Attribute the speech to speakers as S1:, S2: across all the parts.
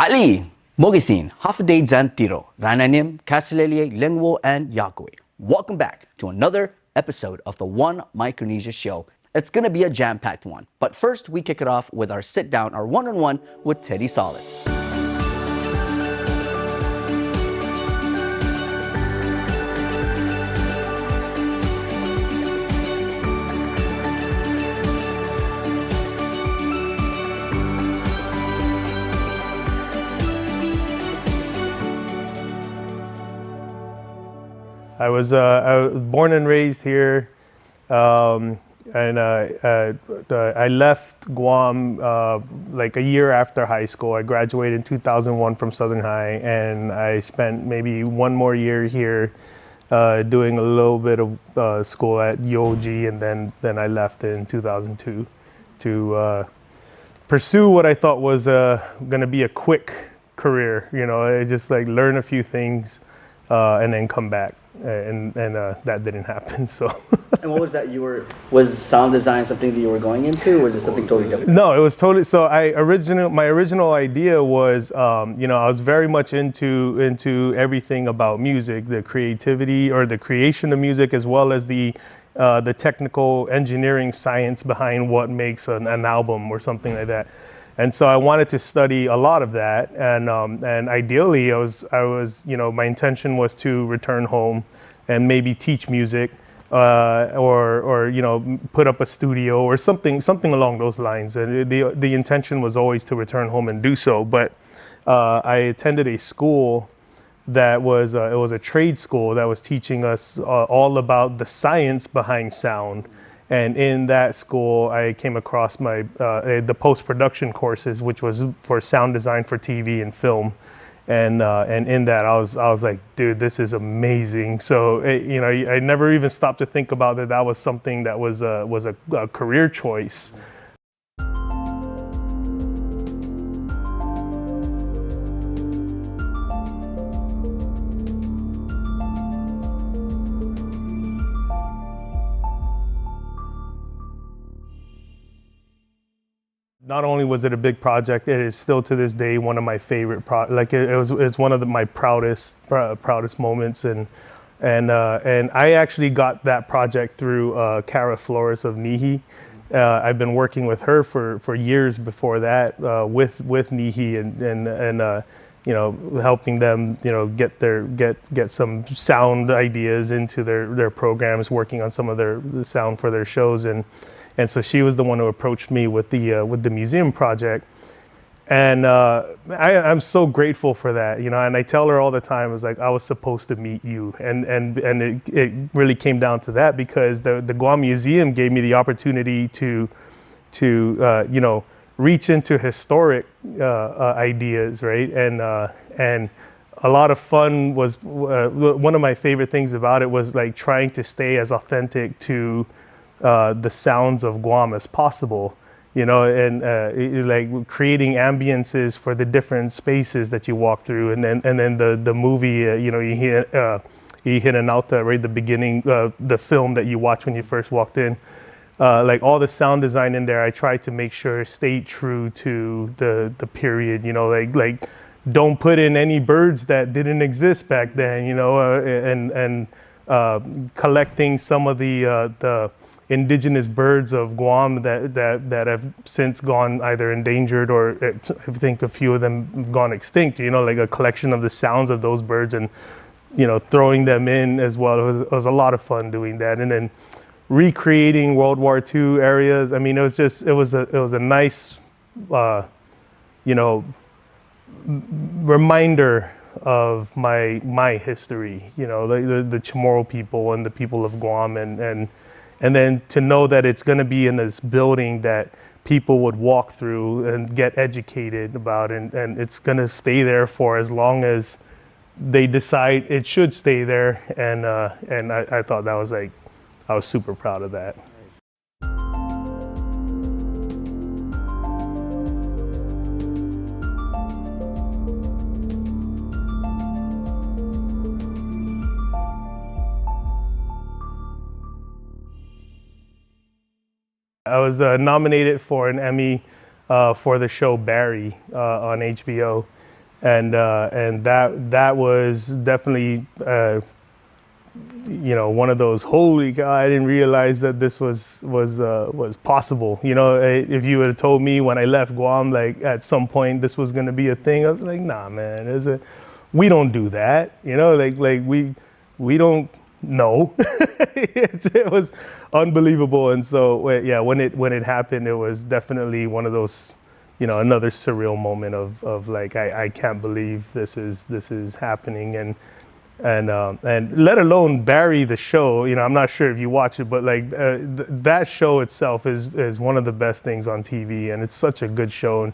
S1: Ali, Mogisin, Hafaday Zantiro, Rananim, Kasilelie, Lengwo, and Yakwe. Welcome back to another episode of the One Micronesia Show. It's gonna be a jam-packed one, but first we kick it off with our sit-down, our one-on-one with Teddy Solace.
S2: I was born and raised here, and I left Guam like a year after high school. I graduated in 2001 from Southern High, and I spent maybe one more year here doing a little bit of school at UOG, and then I left in 2002 to pursue what I thought was going to be a quick career. You know, I just like learn a few things and then come back. And that didn't happen. So.
S1: And what was that? Was sound design something that you were going into, or was it something totally different?
S2: No, it was totally. So my original idea was, I was very much into everything about music, the creativity or the creation of music, as well as the technical engineering science behind what makes an album or something like that. And so I wanted to study a lot of that, and ideally, my intention was to return home and maybe teach music, or put up a studio or something along those lines. And the intention was always to return home and do so. But I attended a school that was it was a trade school that was teaching us all about the science behind sound. And in that school, I came across the post-production courses, which was for sound design for TV and film. And in that, I was like, dude, this is amazing. So, I never even stopped to think about that was something that was a career choice. Not only was it a big project, it is still to this day one of my favorite it's one of my proudest moments, and I actually got that project through Cara Flores of NIHI. I've been working with her for years before that with NIHI and helping them get some sound ideas into their programs, working on some of the sound for their shows. And so she was the one who approached me with the museum project, and I'm so grateful for that, And I tell her all the time, I was supposed to meet you, and it really came down to that, because the Guam Museum gave me the opportunity to reach into historic ideas, right? And a lot of fun was one of my favorite things about it was like trying to stay as authentic to the sounds of Guam as possible, and like creating ambiences for the different spaces that you walk through, and then the movie, you hit an alta right at the beginning, the film that you watch when you first walked in, like all the sound design in there, I tried to make sure stayed true to the period, like don't put in any birds that didn't exist back then, and collecting some of the indigenous birds of Guam that have since gone either endangered, or I think a few of them have gone extinct, like a collection of the sounds of those birds, and throwing them in as well. It was a lot of fun doing that, and then recreating World War II areas. I mean, it was a nice reminder of my history, the Chamorro people and the people of Guam, and then to know that it's going to be in this building that people would walk through and get educated about, and it's going to stay there for as long as they decide it should stay there. And I thought that was I was super proud of that. I was nominated for an Emmy for the show Barry on HBO. and that was definitely one of those, holy God, I didn't realize that this was possible. If you would have told me when I left Guam, like at some point this was going to be a thing, I was like, nah, man, we don't do that. We don't know. It was unbelievable. And so yeah, when it happened, it was definitely one of those, another surreal moment of like, I can't believe this is happening. And let alone Barry the show, I'm not sure if you watch it, but like that show itself is one of the best things on TV, and it's such a good show,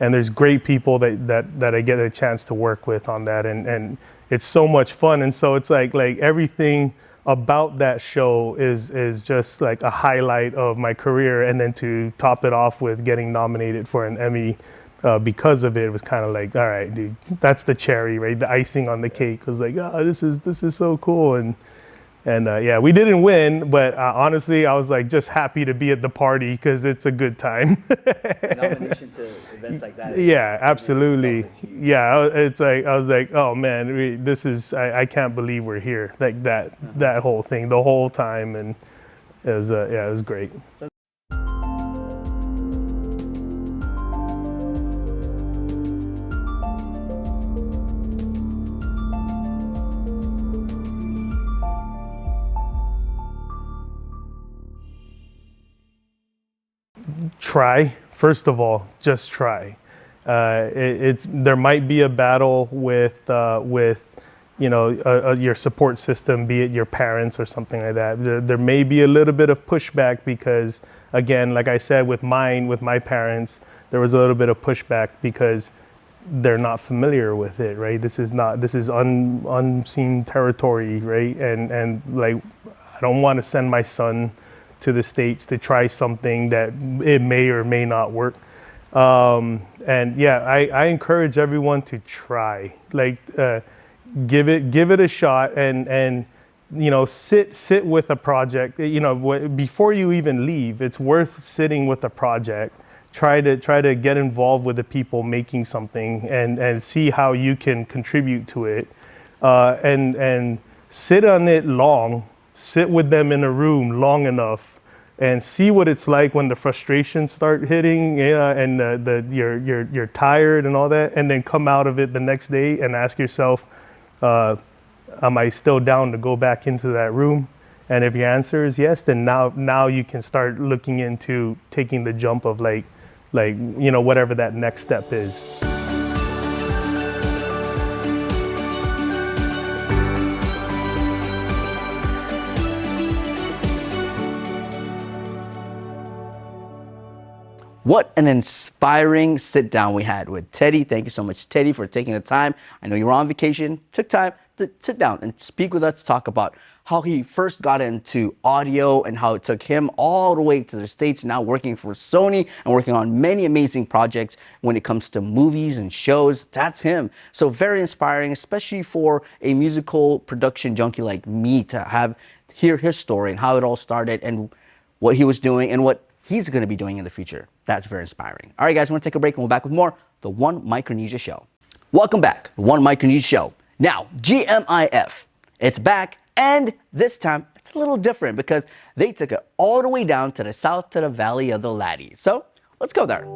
S2: and there's great people that I get a chance to work with on that, and it's so much fun. And so it's like everything about that show is just like a highlight of my career, and then to top it off with getting nominated for an Emmy because of it was kind of like, all right, dude, that's the cherry, right? The icing on the cake was like, oh, this is so cool. And yeah, we didn't win, but honestly, I was like just happy to be at the party because it's a good time.
S1: Nomination to events like that.
S2: Yeah, absolutely. Yeah, it's like, I was like, oh man, I can't believe we're here. Like that whole thing, the whole time. And it was great. Try, first of all, just try. There might be a battle with your support system, be it your parents or something like that. There may be a little bit of pushback because, again, like I said, with my parents, there was a little bit of pushback because they're not familiar with it, right? This is unseen territory, right? And like, I don't want to send my son to the States to try something that it may or may not work. And yeah, I encourage everyone to try, like, give it a shot and sit with a project, before you even leave. It's worth sitting with a project, try to get involved with the people making something and see how you can contribute to it, and sit on it sit with them in a room long enough and see what it's like when the frustrations start hitting, and you're tired and all that, and then come out of it the next day and ask yourself, am I still down to go back into that room? And if your answer is yes, then now you can start looking into taking the jump of like whatever that next step is.
S1: What an inspiring sit down we had with Teddy. Thank you so much, Teddy, for taking the time. I know you were on vacation, took time to sit down and speak with us, talk about how he first got into audio and how it took him all the way to the States, now working for Sony and working on many amazing projects when it comes to movies and shows. That's him. So very inspiring, especially for a musical production junkie like me to hear his story and how it all started and what he was doing and what he's going to be doing in the future. That's very inspiring. All right, guys, we're going to take a break and we'll be back with more The One Micronesia Show. Welcome back, The One Micronesia Show. Now, GMIF, it's back, and this time it's a little different because they took it all the way down to the south to the Valley of the Laddie. So let's go there.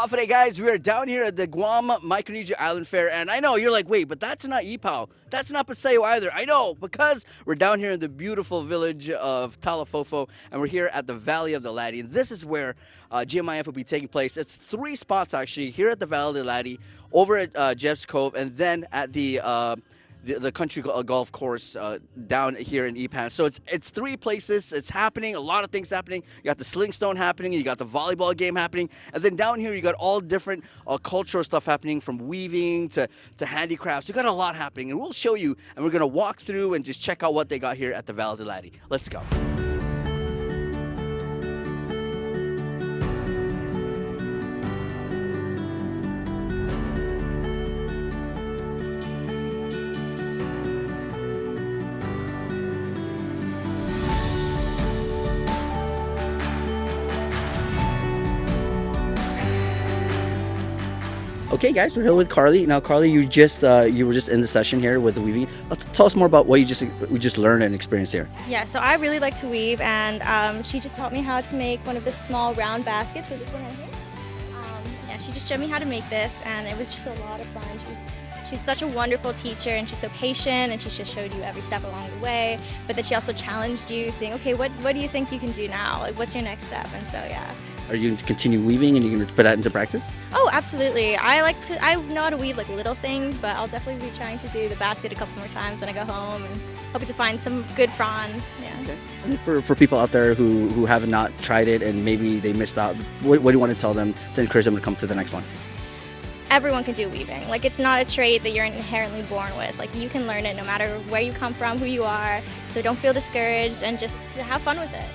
S1: Today, guys, we are down here at the Guam Micronesia Island Fair, and I know you're like, wait, but that's not Ipao. That's not Paseo either. I know, because we're down here in the beautiful village of Talafofo, and we're here at the Valley of the Laddie. And this is where GMIF will be taking place. It's 3 spots, actually, here at the Valley of the Laddie, over at Jeff's Cove, and then at the country golf course down here in Ipan. So it's 3 places. It's happening, a lot of things happening. You got the sling stone happening, you got the volleyball game happening, and then down here you got all different cultural stuff happening, from weaving to handicrafts. You got a lot happening, and we'll show you, and we're gonna walk through and just check out what they got here at the Valley of the Laddie. Let's go. Okay, guys, we're here with Carly. Now, Carly, you were just in the session here with the weaving. Tell us more about what we just learned and experienced here.
S3: Yeah, so I really like to weave, and she just taught me how to make one of the small round baskets. So this one right here. Yeah, she just showed me how to make this, and it was just a lot of fun. She's such a wonderful teacher, and she's so patient, and she just showed you every step along the way. But then she also challenged you, saying, "Okay, what do you think you can do now? Like, what's your next step?" And so, yeah.
S1: Are you going to continue weaving and you're going to put that into practice?
S3: Oh, absolutely. I know how to weave like little things, but I'll definitely be trying to do the basket a couple more times when I go home, and hoping to find some good fronds. Yeah.
S1: Okay. And for people out there who have not tried it and maybe they missed out, what do you want to tell them to encourage them to come to the next one?
S3: Everyone can do weaving. Like, it's not a trade that you're inherently born with. Like, you can learn it no matter where you come from, who you are. So don't feel discouraged, and just have fun with it.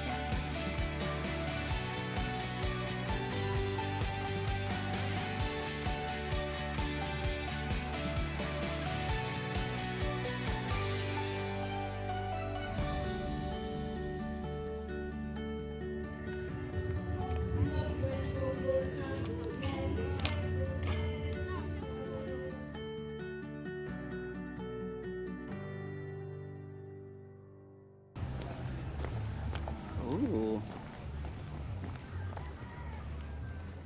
S1: Ooh.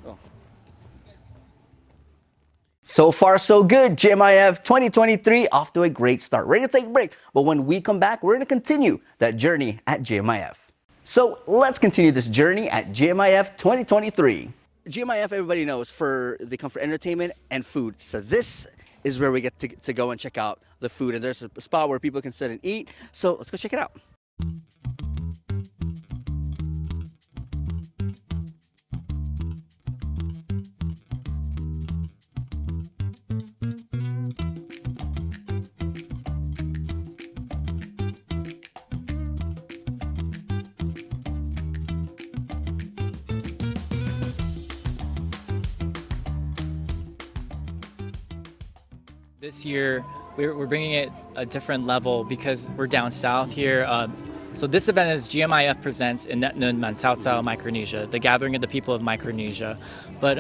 S1: Oh. So far, so good. GMIF 2023 off to a great start. Ready to take a break, but when we come back, we're going to continue that journey at GMIF. So let's continue this journey at GMIF 2023. GMIF, everybody knows, they come for entertainment and food. So this is where we get to go and check out the food, and there's a spot where people can sit and eat. So let's go check it out.
S4: This year, we're bringing it a different level because we're down south here. So this event is GMIF Presents Inetnun Mantautau Micronesia, the gathering of the people of Micronesia. But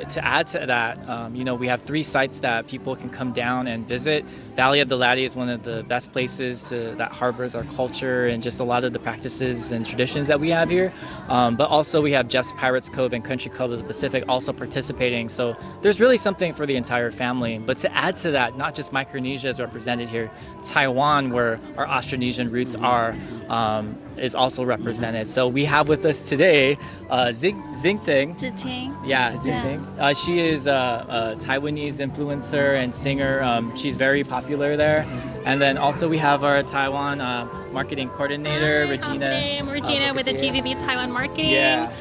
S4: to add to that, we have 3 sites that people can come down and visit. Valley of the Latte is one of the best places that harbors our culture and just a lot of the practices and traditions that we have here. But also we have Jeff's Pirates Cove and Country Club of the Pacific also participating. So there's really something for the entire family. But to add to that, not just Micronesia is represented here, Taiwan, where our Austronesian roots are, is also represented. So we have with us today Xingting. Yeah, Xingting. She is a Taiwanese influencer and singer. She's very popular there. And then also we have our Taiwan marketing coordinator, Regina.
S5: I'm Regina with the GVB Taiwan Marketing.
S4: Yeah.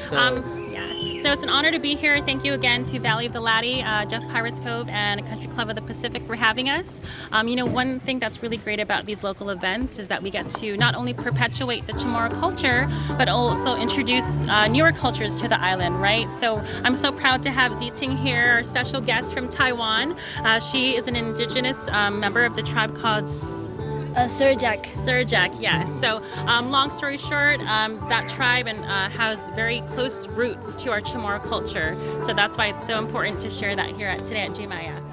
S5: So it's an honor to be here. Thank you again to Valley of the Latte, Jeff Pirates Cove, and Country Club of the Pacific for having us. One thing that's really great about these local events is that we get to not only perpetuate the Chamorro culture, but also introduce newer cultures to the island, right? So I'm so proud to have Ziting here, our special guest from Taiwan. She is an indigenous member of the tribe called
S3: Surjak.
S5: Surjak, yes. So long story short, that tribe has very close roots to our Chamorro culture. So that's why it's so important to share that here today at GMIF.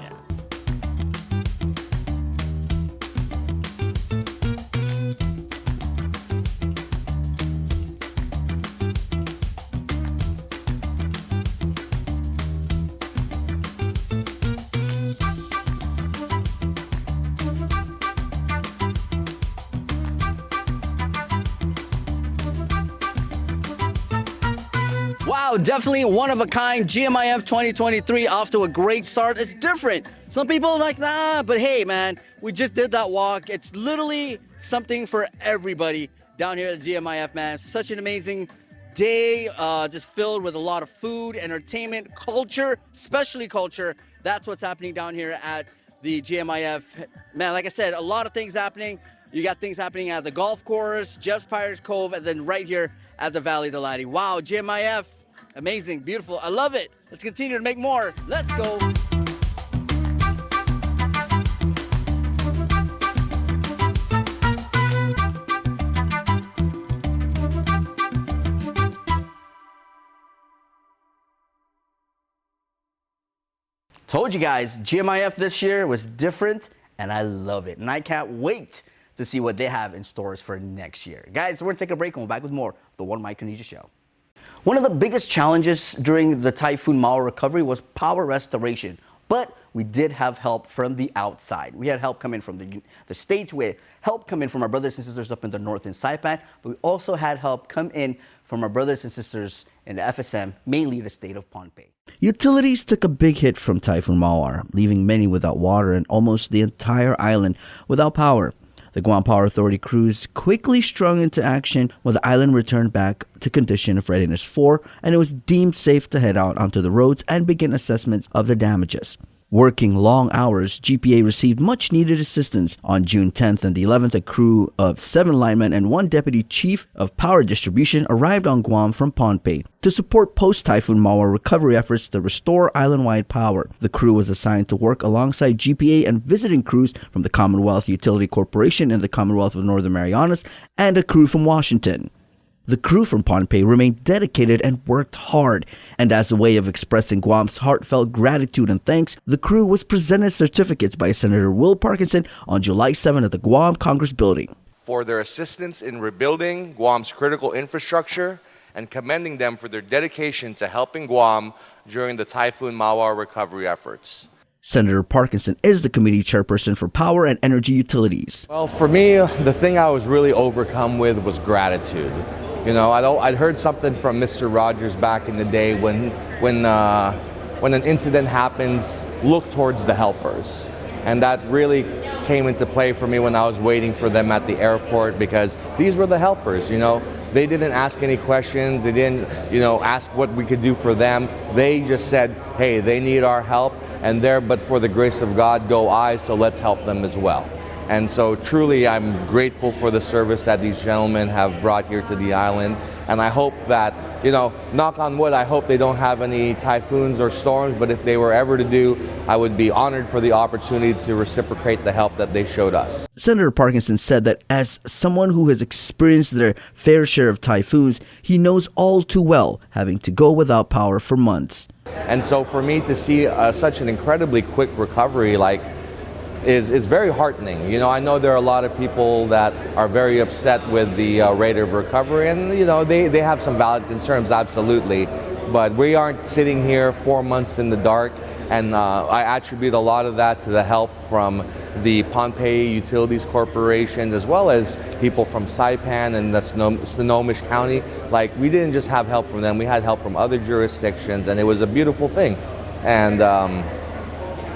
S1: Wow, definitely one of a kind. GMIF 2023 off to a great start. It's different. Some people are like, nah, but hey, man, we just did that walk. It's literally something for everybody down here at GMIF, man. Such an amazing day, just filled with a lot of food, entertainment, culture, especially culture. That's what's happening down here at the GMIF. Man, like I said, a lot of things happening. You got things happening at the golf course, Jeff's Pirates Cove, and then right here at the Valley of the Latte. Wow, GMIF, amazing, beautiful. I love it. Let's continue to make more. Let's go. Told you guys, GMIF this year was different, and I love it. And I can't wait to see what they have in stores for next year. Guys, we're going to take a break and we're back with more of the One Micronesia Show. One of the biggest challenges during the Typhoon Mawar recovery was power restoration. But we did have help from the outside. We had help come in from the States. We had help come in from our brothers and sisters up in the north in Saipan. But we also had help come in from our brothers and sisters in the FSM, mainly the state of Pohnpei. Utilities took a big hit from Typhoon Mawar, leaving many without water and almost the entire island without power. The Guam Power Authority crews quickly strung into action when the island returned back to condition of readiness 4, and it was deemed safe to head out onto the roads and begin assessments of the damages. Working long hours, GPA received much needed assistance. On June 10th and the 11th, a crew of 7 linemen and 1 deputy chief of power distribution arrived on Guam from Pohnpei to support post-Typhoon Mawar recovery efforts to restore island-wide power. The crew was assigned to work alongside GPA and visiting crews from the Commonwealth Utility Corporation and the Commonwealth of Northern Marianas and a crew from Washington. The crew from Pohnpei remained dedicated and worked hard, and as a way of expressing Guam's heartfelt gratitude and thanks, the crew was presented certificates by Senator Will Parkinson on July 7 at the Guam Congress Building.
S6: For their assistance in rebuilding Guam's critical infrastructure and commending them for their dedication to helping Guam during the Typhoon Mawar recovery efforts.
S1: Senator Parkinson is the committee chairperson for Power and Energy Utilities.
S6: Well, for me, the thing I was really overcome with was gratitude. You know, I'd heard something from Mr. Rogers back in the day when an incident happens, look towards the helpers. And that really came into play for me when I was waiting for them at the airport, because these were the helpers, you know. They didn't ask any questions. They didn't, ask what we could do for them. They just said, hey, they need our help, and there, but for the grace of God, go I, so let's help them as well. And so truly, I'm grateful for the service that these gentlemen have brought here to the island. And I hope that, knock on wood, I hope they don't have any typhoons or storms, but if they were ever to do, I would be honored for the opportunity to reciprocate the help that they showed us.
S1: Senator Parkinson said that as someone who has experienced their fair share of typhoons, he knows all too well having to go without power for months.
S6: And so for me to see such an incredibly quick recovery is very heartening. I know there are a lot of people that are very upset with the rate of recovery, and they have some valid concerns, absolutely. But we aren't sitting here 4 months in the dark, and I attribute a lot of that to the help from the Pohnpei Utilities Corporation, as well as people from Saipan and the Snohomish County. Like, we didn't just have help from them, we had help from other jurisdictions, and it was a beautiful thing. And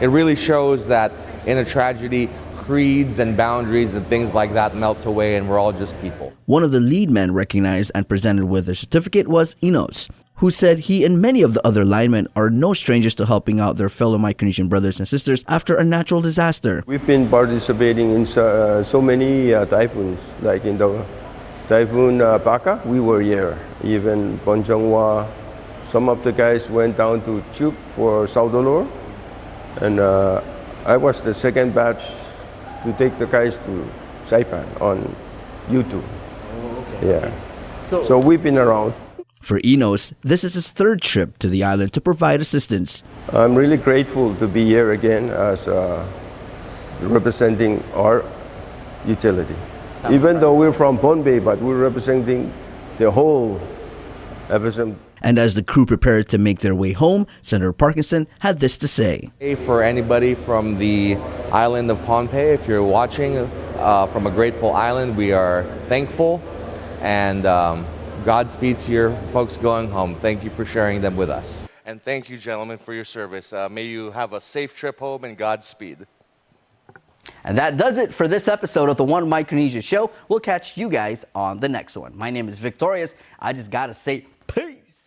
S6: it really shows that in a tragedy, creeds and boundaries and things like that melt away, and we're all just people.
S1: One of the lead men recognized and presented with a certificate was Enos, who said he and many of the other linemen are no strangers to helping out their fellow Micronesian brothers and sisters after a natural disaster.
S7: We've been participating in so many typhoons, like in the Typhoon Baka, we were here. Even Bonjongwa, some of the guys went down to Chuk for Saudolor, and I was the second batch to take the guys to Saipan on U2.
S1: Oh, okay.
S7: Yeah. So we've been around.
S1: For Enos, this is his 3rd trip to the island to provide assistance.
S7: I'm really grateful to be here again as representing our utility. Even though we're from Pohnpei, but we're representing the whole FSM.
S1: And as the crew prepared to make their way home, Senator Parkinson had this to say.
S6: For anybody from the island of Pohnpei, if you're watching from a grateful island, we are thankful, and Godspeed to your folks going home. Thank you for sharing them with us. And thank you, gentlemen, for your service. May you have a safe trip home, and Godspeed.
S1: And that does it for this episode of the One Micronesia Show. We'll catch you guys on the next one. My name is Victorious. I just gotta say peace.